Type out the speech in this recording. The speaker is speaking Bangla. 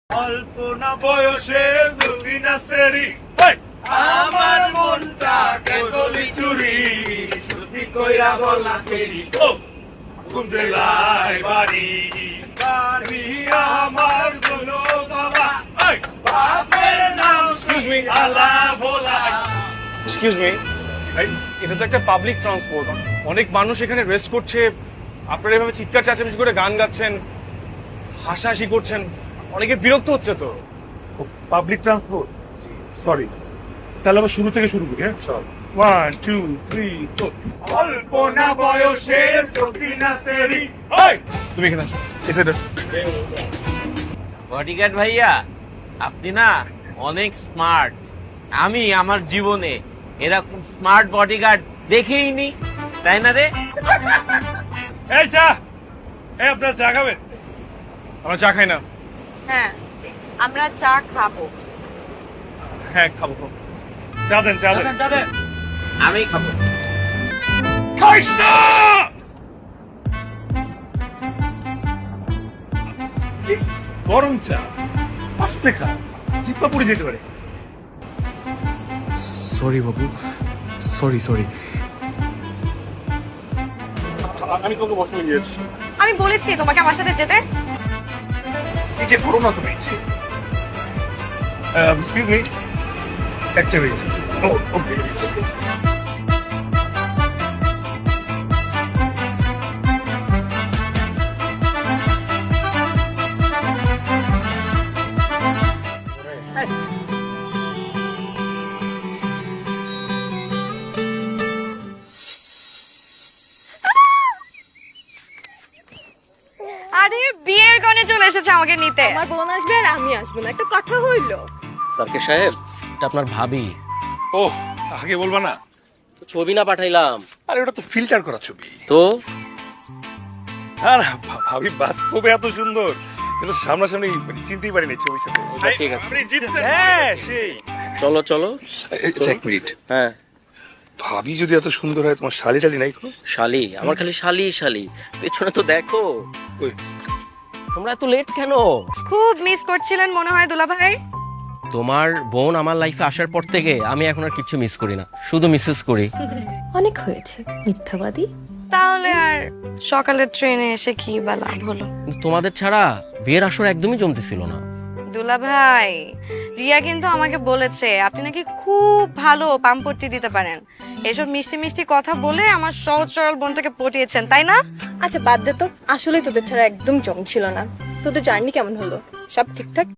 অল্প না বয়সে জুটি না সেরি আমার মনটা কেতলি চুরি সত্যি কইরা বল না সেরি কোন জেলায় বাড়ি বাড়ি আমার গুলো বাবা বাপের নাম এক্সকিউজ মি আলা ভোলা এক্সকিউজ মি এটা তো একটা পাবলিক ট্রান্সপোর্ট, অনেক মানুষ এখানে রেস্ট করছে, আপনারা এভাবে চিৎকার চেঁচামেচি করে গান গাচ্ছেন, হাসাহাসি করছেন, অনেকে বিরক্ত হচ্ছে তো। পাবলিক ট্রান্সপোর্ট সরি, তাহলে আবার শুরু থেকে শুরু করি। হ্যাঁ চল 1 2 3 4 অল্প না বয়সে সত্যি না সেরি তুমি এখানে আসো, এসে আসো। বডিগার্ড ভাইয়া, আপনি না অনেক স্মার্ট। আমি আমার জীবনে এরকম স্মার্ট বডিগার্ড দেখেইনি, তাই না রে? এই চা, এই আপনারা চা খাবেন? আমরা চা খাই না। হ্যাঁ, আমরা চা খাবো। হ্যাঁ খাবো খাবো। চা দেন চা দেন চা দেন। আমি খাবো। খাইস না এই গরম চা আস্তে খা, জিব্বা পুড়ে যেতে পারে। সরি বাবু, সরি সরি। আমি তোকে বসে গিয়েছি। আমি বলেছি তোমাকে আমার সাথে যেতে। এই যে করো না তুমি। এক্সকিউজ মি, একটা মিনিট। ওকে আরে বিয়ের গনে চলে এসেছে আমাকে নিতে। আমার বোন আসবে আর আমি আসবো না, একটা কথা হইলো। সার্কে সাহেব, এটা আপনার ভাবি। ও আগে বলবা না? ছবি না পাঠাইলাম আরে ওটা তো ফিল্টার করা ছবি। তো হ্যাঁ না, ভাবি বাস্তবে এত সুন্দর, এটা সামনাসামনি মানে চিনতেই পারিনি ছবির সাথে। ঠিক আছে, আপনি জিতছেন। হ্যাঁ সেই। চলো চলো। এক মিনিট, হ্যাঁ, ভাবি যদি এত সুন্দর হয়, তোমার শালি টালি নাই কোনো? শালি আমার খালি শালি শালি, পেছনে তো দেখো। ওই তোমরা এত লেট কেন? খুব মিস করছিলেন মনে হয় দুলা ভাই। তোমার বোন আমার লাইফে আসার পর থেকে আমি এখন আর কিছু মিস করি না, শুধু মিসেস করি। অনেক হয়েছে মিথ্যাবাদী। তাহলে আর সকালের ট্রেনে এসে কি বা লাভ হলো? কিন্তু তোমাদের ছাড়া বিয়ের আসর একদমই জমতেছিল না। দুলা ভাই, রিয়া কিন্তু আমাকে বলেছে আপনি নাকি খুব ভালো পাম্পট্টি দিতে পারেন। এসব মিষ্টি মিষ্টি কথা বলে আমার সহজ সরল বোনটাকে পটিয়েছেন, তাই না? আচ্ছা বাদ দে তো, আসলে তোদের ছাড়া একদম জম ছিল না। তোদের জার্নি কেমন হলো? সব ঠিকঠাক?